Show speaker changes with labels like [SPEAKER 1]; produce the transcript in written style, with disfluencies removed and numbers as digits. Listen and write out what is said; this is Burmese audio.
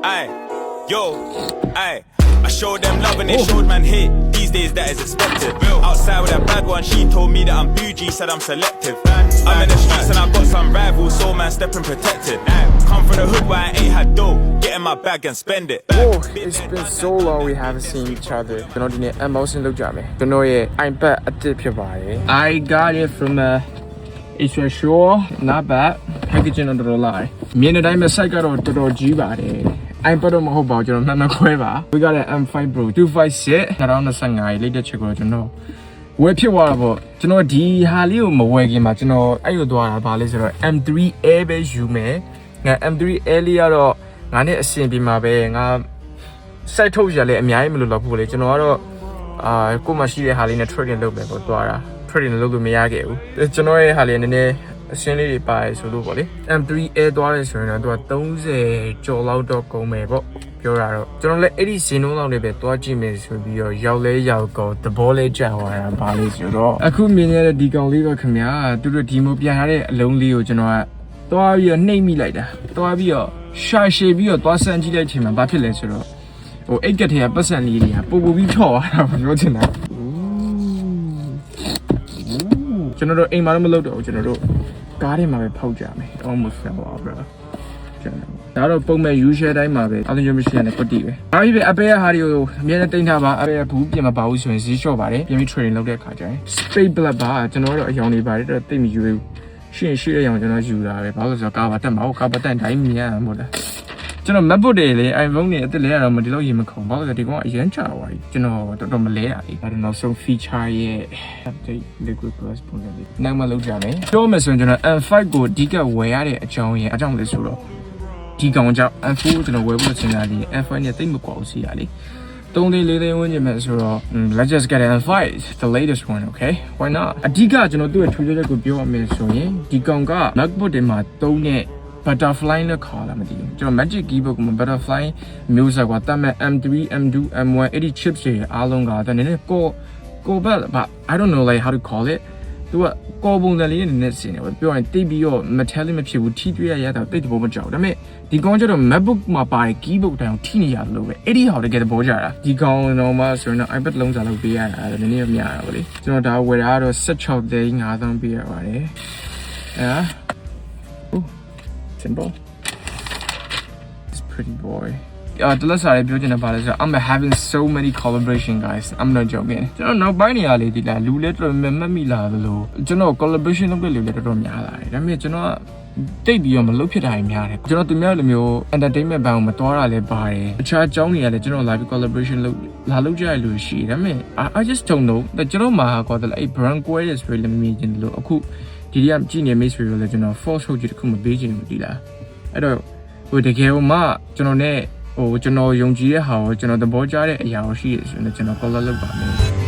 [SPEAKER 1] Aye, yo, aye. I showed them love and they showed man hate. These days that is expected. Outside with that bad one, she told me that I'm bougie, said I'm selective. I'm in the streets and I got some rivals, so man stepping protected. Come from the hood where I ain't had dough, get in my bag and spend it.
[SPEAKER 2] Oh, it's been so long we haven't seen each other. ကျွန်တော်ဒီနေ့ unboxing လုပ်ကြမယ်။ကျွန်တော်ရဲ့ iPad အသစ်ဖြစ်ပါတယ်။ I got it from Asia Shore, not bad. Packaging တော့တော်တော်လာ။မြင်တဲ့အတိုင်းပဲ site ကတော့တော်တော်ကြီးပါတယ်။ iPad တော့မဟုတ်ပါဘူးကျွန်တော်မှန်ခွဲပါ We got an M5 Pro 256 2025 latest ချက်ကိုကျွန်တော်ဝယ်ဖြစ်သွားတာပေါ့ကျွန်တော်ဒီဟာလေးကိုမဝယ်ခင်မှာကျွန်တော်အဲ့လိုသွားတာဗာလဲဆိုတော့ M3 Air ပဲယူမယ်ငါ M3 Air လေးကတော့ငါနဲ့အဆင်ပြေမှာပဲငါ site ထုတ်ရလဲအများကြီးမလို့တော့ဘူးလေကျွန်တော်ကတော့ကိုမှရှိတဲ့ဟာလေးနဲ့ trading လုပ်မယ်ပေါ့သွားတာ trading လုပ်လို့မရခဲ့ဘူးကျွန်တော်ရဲ့ဟာလေးနည်းနည်းအရှင်းလေးတွေပါတယ်ဆိုလို့ပေါ့လေ M3 Air သွားတယ်ဆိုရင်တော့သူက30ကျော်လောက်တော့ကုန်မယ်ပေါ့ပြောရတော့ကျွန်တော်လည်းအဲ့ဒီဇင်းလုံးလောက်နဲ့ပဲသွားကြည့်မယ်ဆိုပြီးတော့ရောက်လဲရောက်ကောသဘောလေးကြာသွားတာဘာလို့ဆိုတော့အခုမြင်ရတဲ့ဒီကောင်လေးတော့ခင်ဗျာသူတို့ဒီမိုပြန်ထားတဲ့အလုံးလေးကိုကျွန်တော်ကသွားပြီးတော့နှိမ့်မိလိုက်တာသွားပြီးတော့ရှာရှည်ပြီးတော့သွားဆန်းကြည့်တဲ့အချိန်မှာဘာဖြစ်လဲဆိုတော့ဟိုအိတ်ကက်ထဲကပတ်စံလေးတွေကပို့ပို့ပြီးထော့သွားတာပြောချင်တာကျွန်တော်တို့အိမ်မှာတော့မလုပ်တော့ဘူးကျွန်တော်တို့ကားထဲမှာပဲဖောက်ကြမယ် almost fell off bro ဒါတော့ပုံမဲ့ usual တိုင်းမှာပဲအလုံးမရှိရတဲ့ကွတီပဲအားကြီးပဲအပေးရဟာတွေကိုအများနဲ့တင်ထားပါအပေးရဘူးပြင်မပါဘူးဆိုရင်ဈေးလျှော့ပါတယ်ပြင်ပြီး trading လုပ်တဲ့အခါကျရင် straight black ပါကျွန်တော်တို့အယောင်တွေပါတယ်တော့တိတ်မယူဘူးရှင်းရှိတဲ့အယောင်ကျွန်တော်ယူတာပဲဘာလို့ဆိုတော့ကားပါတက်မှာဟုတ်ကားပါတက်တိုင်းမြင်ရမှာပေါ့လားကျွန်တော် MacBook တွေလေ iPhone တွေအစ်စ်လဲရတော့မဒီလောက်ရေမခုံဘာလို့လဲဒီကောင်ကအရင်ကြာသွားပြီကျွန်တော်တော်တော်မလဲတာလေဒါတော့နောက်ဆုံး feature ရဲ့ update liquid glass ပုံစံလေးနောက်မှလုပ်ကြမယ်ပြောမယ်ဆိုရင်ကျွန်တော် M5 ကိုအဓိကဝယ်ရတဲ့အကြောင်းအကြောင်းလေးဆိုတော့ဒီကောင်ကြောင့် M4 ကိုကျွန်တော်ဝယ်ဖို့စဉ်းစားပြီး M5 နဲ့တိတ်မကွာဘူးစီရလေ3သိန်း4သိန်းဝန်းကျင်ပဲဆိုတော့ let's just get an M5 the latest one okay why not အဓိကကျွန်တော်သူ့ရဲ့ထူးခြားချက်ကိုပြောရမယ်ဆိုရင်ဒီကောင်က MacBook တွေမှာသုံးတဲ့ butterfly နဲ့ခေါ်လာမသိဘူးကျွန်တော် magic keyboard ကို butterfly မျိုးစားကတတ်မဲ့ M3 M2 M1 အဲ့ဒီ chips တွေအားလုံးကတည်းကကိုဘက် I don't know like how to call it သူကကောပုံစံလေးနဲ့နည်းနည်းစင်တယ်ပြောရင်တိတ်ပြီးတော့ metallic မဖြစ်ဘူးထိတွေ့ရတာတိတ်တဘောမကြောက်ဒါပေမဲ့ဒီကောင်ကျတော့ MacBook မှာပါတဲ့ keyboard တိုင်ထိနေရတယ်လို့ပဲအဲ့ဒီဟာတကယ်သဘောကျတာဒီကောင်တော့မှဆိုရင် iPad လုံးစားလုပ်ပေးရတာနည်းနည်းများတာဗောလေကျွန်တော်ဒါဝယ်တာကတော့16သိန်း5000ပေးရပါတယ်simple it's pretty boy တလက်စားလေးပြောချင်တာပါလဲဆိုတော့ I'm having so many collaboration guys I'm not joking ကျွန်တော်နောက်ပိုင်းနေရာလေးဒီလားလူလဲတော်တော်မှတ်မိလာလို့ကျွန်တော် collaboration လုပ်တဲ့လူလဲတော်တော်များလာတယ်ဒါပေမဲ့ကျွန်တော်ကတိတ်ပြီးတော့မလုပ်ဖြစ်တာများတယ်ကျွန်တော်သူများလိုမျိုး entertainment ဘန်ကိုမတော်တာလဲပါတယ်အခြားအကြောင်းတွေကလည်းကျွန်တော် live collaboration လုပ်ကြရလို့ရှိတယ်ဒါပေမဲ့ I just don't know ကျွန်တော်မှာကွာတယ်အဲ့ brand ကွဲတဲ့ spray လည်းမမြင်ချင်လို့အခုဒီရက်ကြည့်နေမိတ်ဆွေတို့လည်းကျွန်တော် force ဟုတ်ကြီးတစ်ခုမပေးချင်ဘူးဒီလားအဲ့တော့ဟိုတကယ်မှကျွန်တော်နဲ့ကျွန်တော်ယုံကြည်တဲ့ဟာကိုကျွန်တော်သဘောကျတဲ့အရာကိုရှိရဆိုရင်ကျွန်တော် color လုပ်ပါမယ်